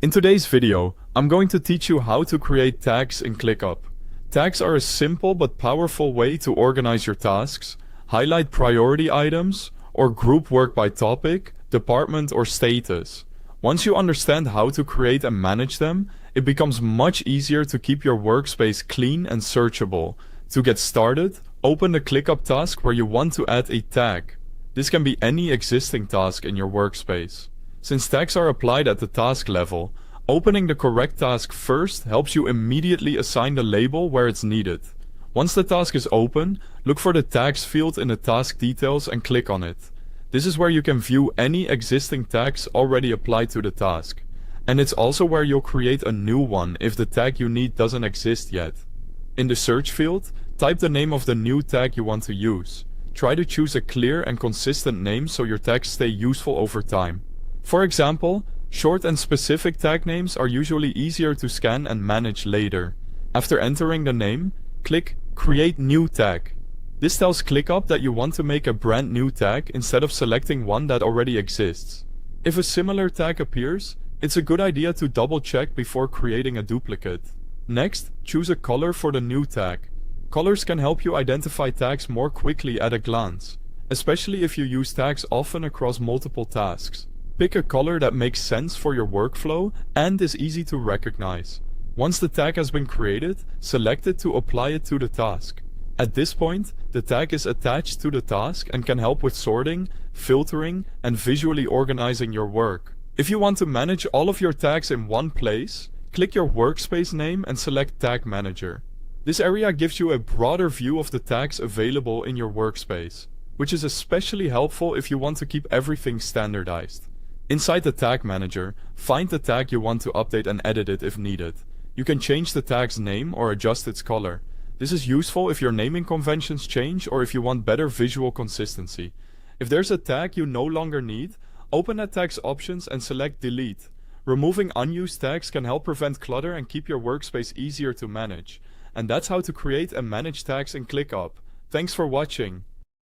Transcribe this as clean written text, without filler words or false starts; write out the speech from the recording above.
In today's video, I'm going to teach you how to create tags in ClickUp. Tags are a simple but powerful way to organize your tasks, highlight priority items, or group work by topic, department, or status. Once you understand how to create and manage them, it becomes much easier to keep your workspace clean and searchable. To get started, open the ClickUp task where you want to add a tag. This can be any existing task in your workspace. Since tags are applied at the task level, opening the correct task first helps you immediately assign the label where it's needed. Once the task is open, look for the tags field in the task details and click on it. This is where you can view any existing tags already applied to the task. And it's also where you'll create a new one if the tag you need doesn't exist yet. In the search field, type the name of the new tag you want to use. Try to choose a clear and consistent name so your tags stay useful over time. For example, short and specific tag names are usually easier to scan and manage later. After entering the name, click Create New Tag. This tells ClickUp that you want to make a brand new tag instead of selecting one that already exists. If a similar tag appears, it's a good idea to double check before creating a duplicate. Next, choose a color for the new tag. Colors can help you identify tags more quickly at a glance, especially if you use tags often across multiple tasks. Pick a color that makes sense for your workflow and is easy to recognize. Once the tag has been created, select it to apply it to the task. At this point, the tag is attached to the task and can help with sorting, filtering, and visually organizing your work. If you want to manage all of your tags in one place, click your workspace name and select Tag Manager. This area gives you a broader view of the tags available in your workspace, which is especially helpful if you want to keep everything standardized. Inside the Tag Manager, find the tag you want to update and edit it if needed. You can change the tag's name or adjust its color. This is useful if your naming conventions change or if you want better visual consistency. If there's a tag you no longer need, open that tag's options and select Delete. Removing unused tags can help prevent clutter and keep your workspace easier to manage. And that's how to create and manage tags in ClickUp. Thanks for watching.